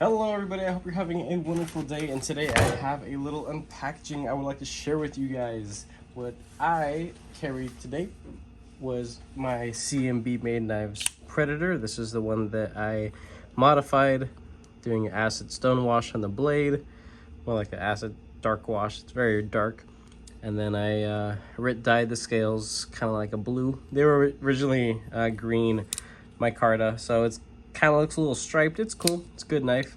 Hello everybody, I hope you're having a wonderful day, and today I have a little unpackaging I would like to share with you guys. What I carried today was my CMB Made Knives Predator. This is the one that I modified doing acid stone wash on the blade, more like an acid dark wash. It's very dark. And then I dyed the scales kind of like a blue. They were originally green micarta, so it's kind of looks a little striped. It's cool. It's a good knife.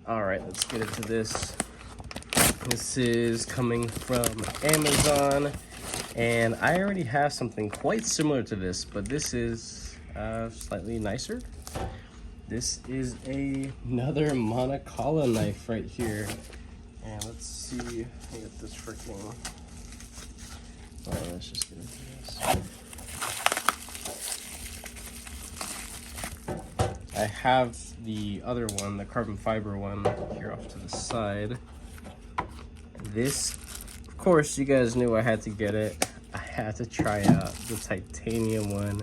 All right, let's get into this. This is coming from Amazon, and I already have something quite similar to this, but this is slightly nicer. This is another Monocolla knife right here. And let's see, let me get this freaking, all right, let's just get into this. I have the other one, the carbon fiber one, here off to the side. This, of course, you guys knew I had to get it. I had to try out the titanium one.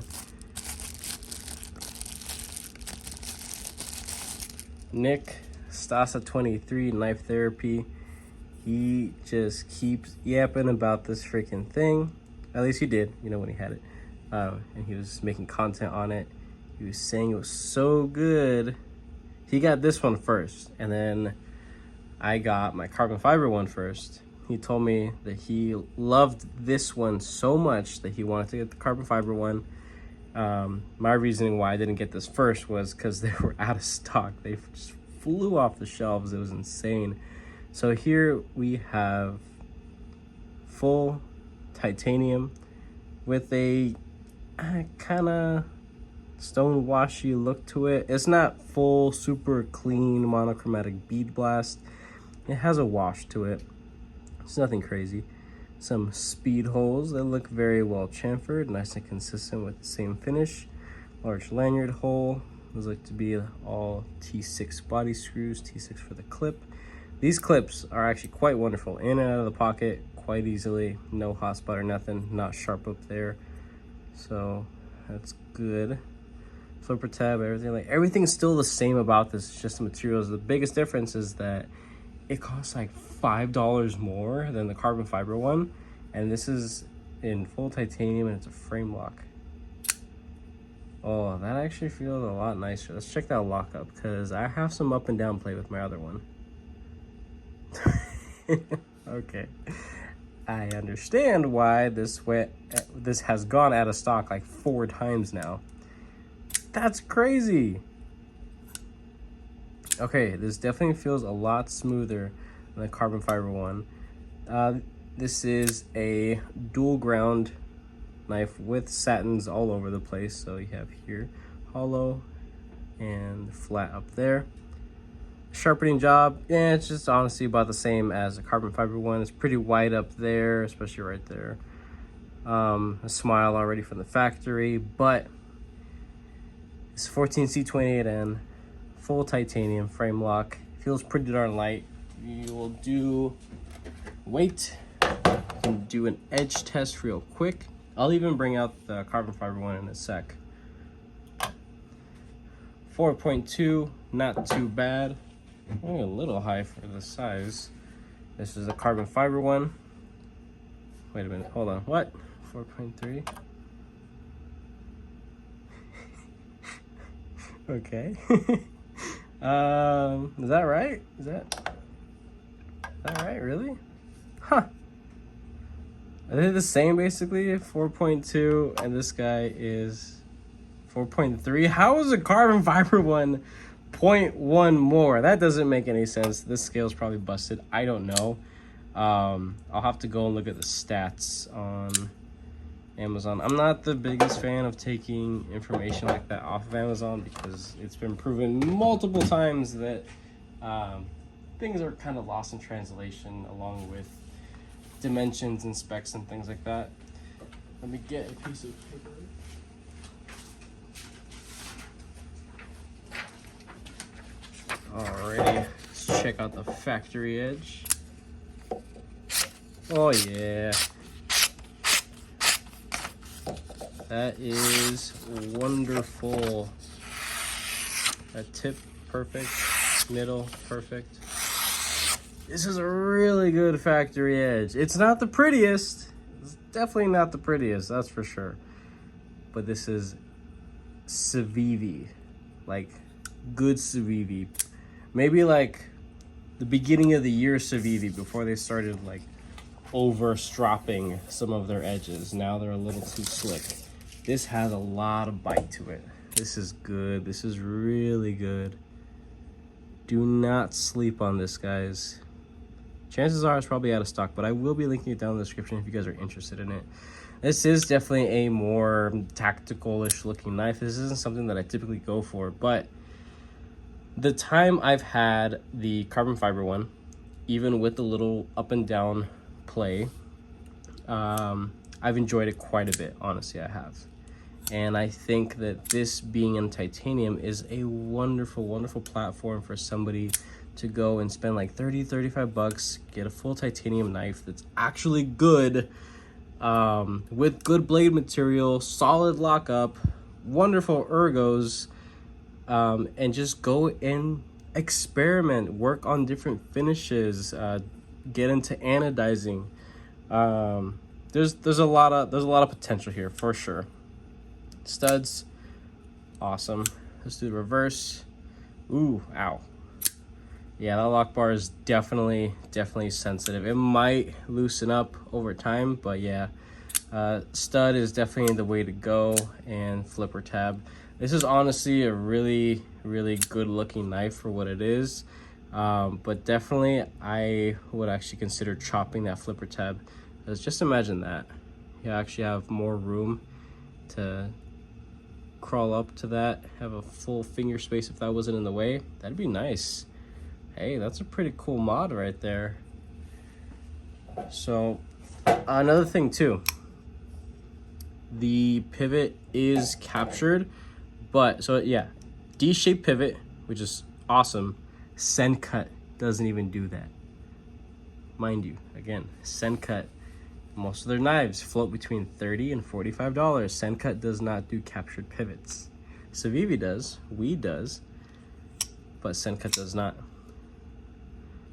Nick Stasa 23 Knife Therapy. He just keeps yapping about this freaking thing. At least he did, you know, when he had it. And he was making content on it. He was saying it was so good. He got this one first, and then I got my carbon fiber one first. He told me that he loved this one so much that he wanted to get the carbon fiber one. My reasoning why I didn't get this first was because they were out of stock. They just flew off the shelves. It was insane. So here we have full titanium with a kind of stone washy look to it. It's not full super clean monochromatic bead blast. It has a wash to it. It's nothing crazy. Some speed holes that look very well chamfered, nice and consistent with the same finish. Large lanyard hole. Those look to be all T6 body screws, T6 for the clip. These clips are actually quite wonderful, in and out of the pocket quite easily. No hot spot or nothing, not sharp up there. So that's good. Flipper tab, everything, like everything's still the same about this. It's just the materials. The biggest difference is that it costs like $5 more than the carbon fiber one, and this is in full titanium and it's a frame lock. Oh, that actually feels a lot nicer. Let's check that Lockup, because I have some up and down play with my other one. Okay, I understand why this has gone out of stock like 4 times now. That's crazy. Okay, this definitely feels a lot smoother than the carbon fiber one. This is a dual ground knife with satins all over the place. So you have here hollow and flat up there. Sharpening job, yeah, it's just honestly about the same as the carbon fiber one. It's pretty wide up there, especially right there. A smile already from the factory, but it's 14C28N, full titanium frame lock. Feels pretty darn light. You will do weight and do an edge test real quick. I'll even bring out the carbon fiber one in a sec. 4.2, not too bad. Only a little high for the size. This is a carbon fiber one. Wait a minute, hold on. What? 4.3. Okay. Is that right? Is that right? Really? Huh. Are they the same basically? 4.2, and this guy is 4.3. How is a carbon fiber one 0.1 more? That doesn't make any sense. This scale's probably busted. I don't know. I'll have to go and look at the stats on Amazon. I'm not the biggest fan of taking information like that off of Amazon, because it's been proven multiple times that things are kind of lost in translation, along with dimensions and specs and things like that. Let me get a piece of paper. Alrighty, let's check out the factory edge. Oh yeah. That is wonderful. That tip, perfect. middle, perfect. This is a really good factory edge. It's not the prettiest. It's definitely not the prettiest, that's for sure. But this is Civivi, like good Civivi. Maybe like the beginning of the year Civivi, before they started like over stropping some of their edges. Now they're a little too slick. This has a lot of bite to it. This is good. This is really good. Do not sleep on this, guys. Chances are it's probably out of stock, but I will be linking it down in the description if you guys are interested in it. This is definitely a more tactical-ish looking knife. This isn't something that I typically go for, but the time I've had the carbon fiber one, even with the little up and down play, I've enjoyed it quite a bit. Honestly, I have. And I think that this being in titanium is a wonderful, wonderful platform for somebody to go and spend like 30, 35 bucks, get a full titanium knife that's actually good, with good blade material, solid lockup, wonderful ergos, and just go and experiment, work on different finishes, get into anodizing. There's a lot of potential here for sure. Studs, awesome. Let's do the reverse. Ooh, ow. Yeah, that lock bar is definitely sensitive. It might loosen up over time, but yeah, stud is definitely the way to go. And flipper tab. This is honestly a really good looking knife for what it is, but definitely I would actually consider chopping that flipper tab, because just imagine that you actually have more room to crawl up to that, have a full finger space if that wasn't in the way. That'd be nice. Hey, that's a pretty cool mod right there. So another thing too, the pivot is captured, but so yeah, D-shaped pivot, which is awesome. Sencut doesn't even do that. Mind you, again, Sencut, most of their knives float between $30 and $45. Sencut does not do captured pivots. Civivi does, Weed does, but Sencut does not.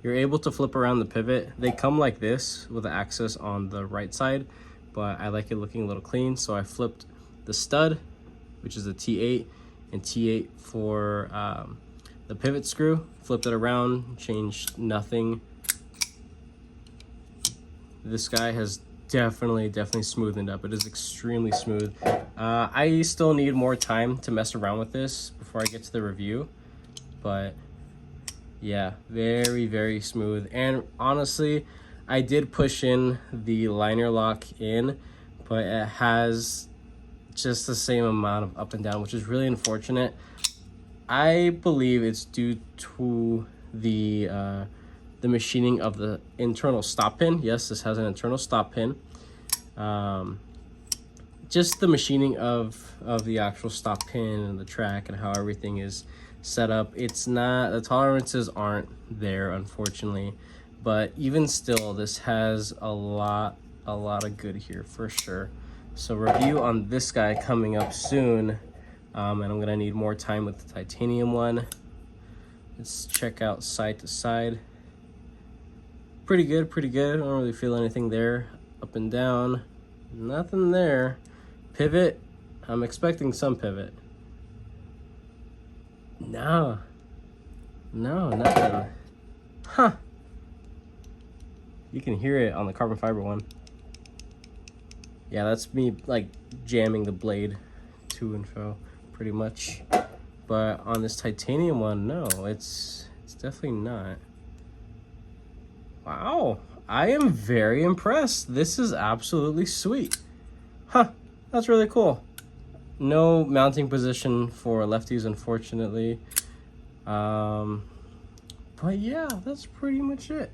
You're able to flip around the pivot. They come like this with the axis on the right side, but I like it looking a little clean, so I flipped the stud, which is a T8, and T8 for the pivot screw. Flipped it around, changed nothing. This guy has definitely smoothened up. It is extremely smooth. I still need more time to mess around with this before I get to the review, but yeah, very smooth. And honestly, I did push in the liner lock in, but it has just the same amount of up and down, which is really unfortunate. I believe it's due to the machining of the internal stop pin. Yes, this has an internal stop pin. Just the machining of the actual stop pin and the track and how everything is set up. It's not, the tolerances aren't there, unfortunately, but even still, this has a lot of good here for sure. So review on this guy coming up soon, and I'm gonna need more time with the titanium one. Let's check out side to side. Pretty good. I don't really feel anything there. Up and down, nothing there. Pivot, I'm expecting some pivot. No, nothing. Huh. You can hear it on the carbon fiber one. Yeah, that's me like jamming the blade to and fro pretty much. But on this titanium one, no, it's definitely not. Wow, I am very impressed. This is absolutely sweet. Huh, that's really cool. No mounting position for lefties, unfortunately. But yeah, that's pretty much it.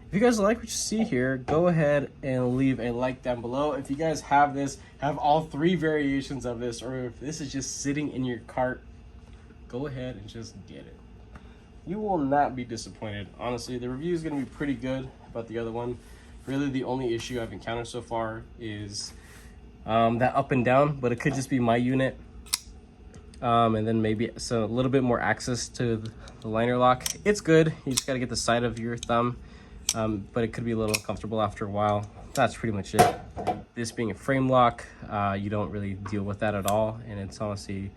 If you guys like what you see here, go ahead and leave a like down below. If you guys have this, have all 3 variations of this, or if this is just sitting in your cart, go ahead and just get it. You will not be disappointed. Honestly, the review is going to be pretty good about the other one. Really, the only issue I've encountered so far is that up and down, but it could just be my unit. and then maybe a little bit more access to the liner lock. It's good. You just got to get the side of your thumb, but it could be a little uncomfortable after a while. That's pretty much it. This being a frame lock, you don't really deal with that at all, and it's honestly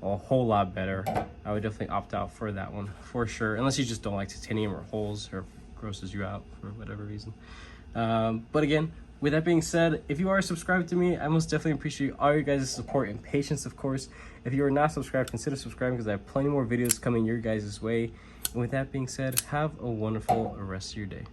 a whole lot better. I would definitely opt out for that one for sure, unless you just don't like titanium or holes, or grosses you out for whatever reason. But again, with that being said, if you are subscribed to me, I most definitely appreciate all your guys' support and patience, of course. If you are not subscribed, consider subscribing, because I have plenty more videos coming your guys' way. And with that being said, have a wonderful rest of your day.